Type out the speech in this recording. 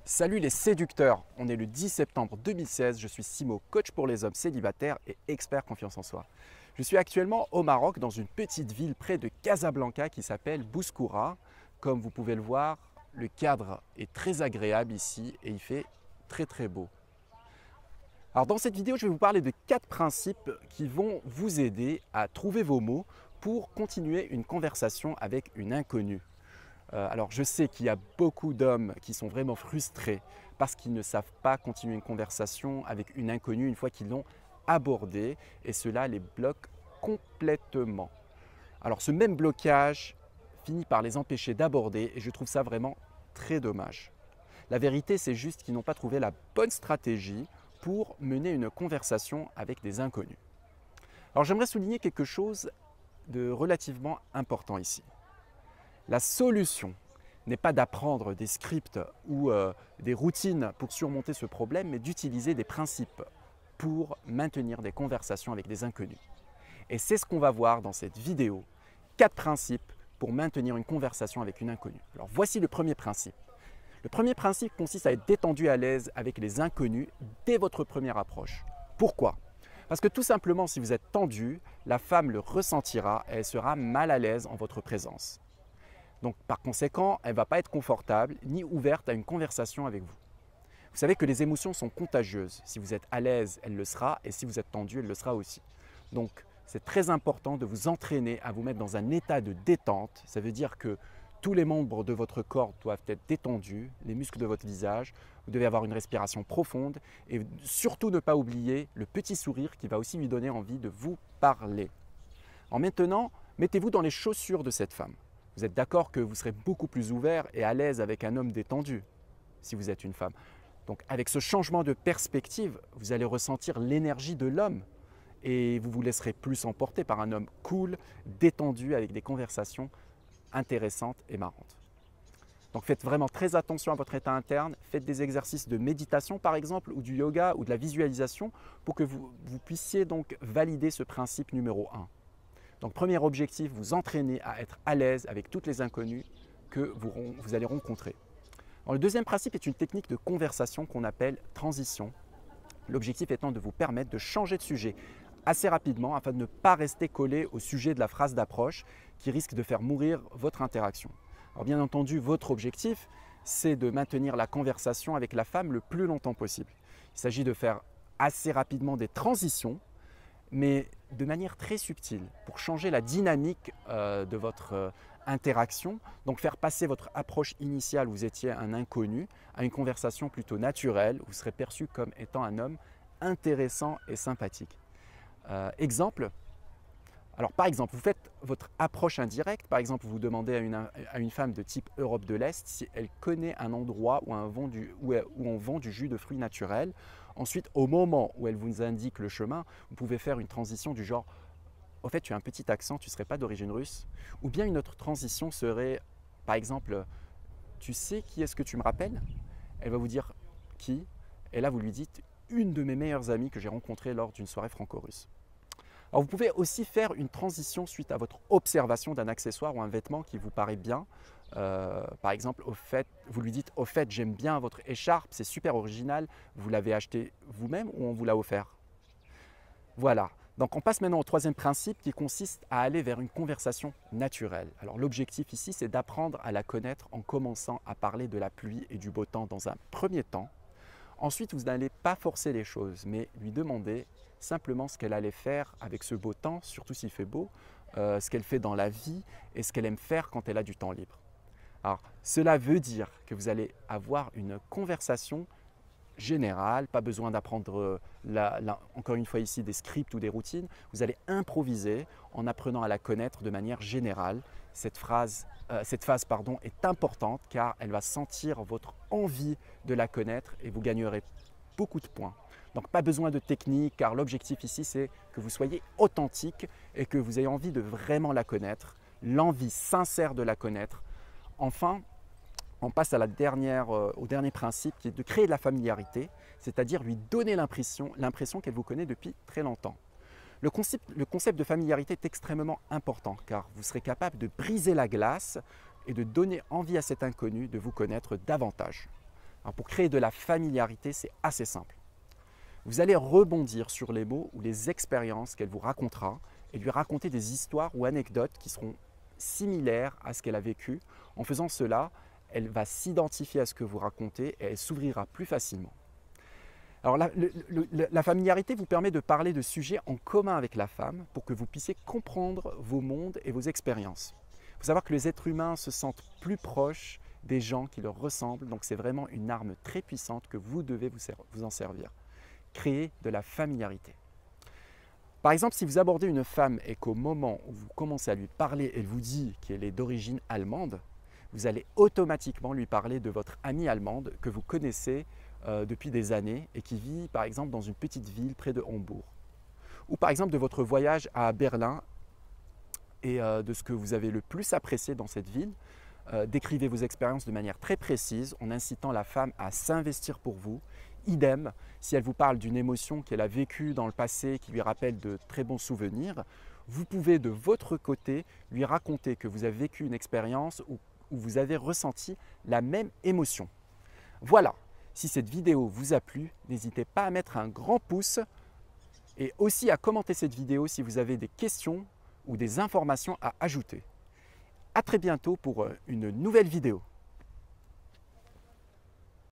Salut les séducteurs, on est le 10 septembre 2016, je suis Simo, coach pour les hommes célibataires et expert confiance en soi. Je suis actuellement au Maroc dans une petite ville près de Casablanca qui s'appelle Bouskoura. Comme vous pouvez le voir, le cadre est très agréable ici et il fait très beau. Alors dans cette vidéo, je vais vous parler de 4 principes qui vont vous aider à trouver vos mots pour continuer une conversation avec une inconnue. Alors je sais qu'il y a beaucoup d'hommes qui sont vraiment frustrés parce qu'ils ne savent pas continuer une conversation avec une inconnue une fois qu'ils l'ont abordée et cela les bloque complètement. Alors ce même blocage finit par les empêcher d'aborder et je trouve ça vraiment très dommage. La vérité, c'est juste qu'ils n'ont pas trouvé la bonne stratégie pour mener une conversation avec des inconnus. Alors j'aimerais souligner quelque chose de relativement important ici. La solution n'est pas d'apprendre des scripts ou des routines pour surmonter ce problème, mais d'utiliser des principes pour maintenir des conversations avec des inconnus. Et c'est ce qu'on va voir dans cette vidéo. 4 principes pour maintenir une conversation avec une inconnue. Alors voici le premier principe. Le premier principe consiste à être détendu et à l'aise avec les inconnus dès votre première approche. Pourquoi ? Parce que tout simplement, si vous êtes tendu, la femme le ressentira et elle sera mal à l'aise en votre présence. Donc par conséquent, elle ne va pas être confortable ni ouverte à une conversation avec vous. Vous savez que les émotions sont contagieuses. Si vous êtes à l'aise, elle le sera, et si vous êtes tendu, elle le sera aussi. Donc c'est très important de vous entraîner à vous mettre dans un état de détente. Ça veut dire que tous les membres de votre corps doivent être détendus, les muscles de votre visage, vous devez avoir une respiration profonde et surtout ne pas oublier le petit sourire qui va aussi lui donner envie de vous parler. Alors maintenant, mettez-vous dans les chaussures de cette femme. Vous êtes d'accord que vous serez beaucoup plus ouvert et à l'aise avec un homme détendu si vous êtes une femme. Donc avec ce changement de perspective, vous allez ressentir l'énergie de l'homme et vous vous laisserez plus emporter par un homme cool, détendu, avec des conversations intéressantes et marrantes. Donc faites vraiment très attention à votre état interne, faites des exercices de méditation par exemple, ou du yoga ou de la visualisation pour que vous puissiez donc valider ce principe numéro 1. Donc premier objectif, vous entraîner à être à l'aise avec toutes les inconnues que vous allez rencontrer. Alors, le deuxième principe est une technique de conversation qu'on appelle transition. L'objectif étant de vous permettre de changer de sujet assez rapidement afin de ne pas rester collé au sujet de la phrase d'approche qui risque de faire mourir votre interaction. Alors bien entendu, votre objectif, c'est de maintenir la conversation avec la femme le plus longtemps possible. Il s'agit de faire assez rapidement des transitions, mais de manière très subtile pour changer la dynamique de votre interaction, donc faire passer votre approche initiale où vous étiez un inconnu à une conversation plutôt naturelle où vous serez perçu comme étant un homme intéressant et sympathique. Exemple, alors par exemple, vous faites votre approche indirecte, par exemple vous demandez à une femme de type Europe de l'Est si elle connaît un endroit où on vend du jus de fruits naturels. Ensuite, au moment où elle vous indique le chemin, vous pouvez faire une transition du genre « Au fait, tu as un petit accent, tu ne serais pas d'origine russe ?» Ou bien une autre transition serait, par exemple « Tu sais qui est-ce que tu me rappelles ?» Elle va vous dire « Qui ?» Et là, vous lui dites « Une de mes meilleures amies que j'ai rencontrée lors d'une soirée franco-russe. » Alors, vous pouvez aussi faire une transition suite à votre observation d'un accessoire ou un vêtement qui vous paraît bien. Par exemple, vous lui dites « Au fait, j'aime bien votre écharpe, c'est super original, vous l'avez acheté vous-même ou on vous l'a offert ?» Voilà, donc on passe maintenant au troisième principe qui consiste à aller vers une conversation naturelle. Alors l'objectif ici, c'est d'apprendre à la connaître en commençant à parler de la pluie et du beau temps dans un premier temps. Ensuite, vous n'allez pas forcer les choses, mais lui demander simplement ce qu'elle allait faire avec ce beau temps, surtout s'il fait beau, ce qu'elle fait dans la vie et ce qu'elle aime faire quand elle a du temps libre. Alors, cela veut dire que vous allez avoir une conversation générale, pas besoin d'apprendre encore une fois ici des scripts ou des routines. Vous allez improviser en apprenant à la connaître de manière générale. Cette phase est importante car elle va sentir votre envie de la connaître et vous gagnerez beaucoup de points. Donc pas besoin de technique car l'objectif ici c'est que vous soyez authentique et que vous ayez envie de vraiment la connaître, l'envie sincère de la connaître. Enfin, on passe à au dernier principe qui est de créer de la familiarité, c'est-à-dire lui donner l'impression qu'elle vous connaît depuis très longtemps. Le concept de familiarité est extrêmement important car vous serez capable de briser la glace et de donner envie à cet inconnu de vous connaître davantage. Alors, pour créer de la familiarité, c'est assez simple. Vous allez rebondir sur les mots ou les expériences qu'elle vous racontera et lui raconter des histoires ou anecdotes qui seront similaires à ce qu'elle a vécu. En faisant cela, elle va s'identifier à ce que vous racontez et elle s'ouvrira plus facilement. Alors la familiarité vous permet de parler de sujets en commun avec la femme pour que vous puissiez comprendre vos mondes et vos expériences. Il faut savoir que les êtres humains se sentent plus proches des gens qui leur ressemblent, donc c'est vraiment une arme très puissante que vous devez vous en servir. Créer de la familiarité. Par exemple, si vous abordez une femme et qu'au moment où vous commencez à lui parler, elle vous dit qu'elle est d'origine allemande, vous allez automatiquement lui parler de votre amie allemande que vous connaissez depuis des années et qui vit par exemple dans une petite ville près de Hambourg. Ou par exemple de votre voyage à Berlin et de ce que vous avez le plus apprécié dans cette ville. Décrivez vos expériences de manière très précise en incitant la femme à s'investir pour vous. Idem, si elle vous parle d'une émotion qu'elle a vécue dans le passé qui lui rappelle de très bons souvenirs, vous pouvez de votre côté lui raconter que vous avez vécu une expérience où vous avez ressenti la même émotion. Voilà, si cette vidéo vous a plu, n'hésitez pas à mettre un grand pouce et aussi à commenter cette vidéo si vous avez des questions ou des informations à ajouter. À très bientôt pour une nouvelle vidéo.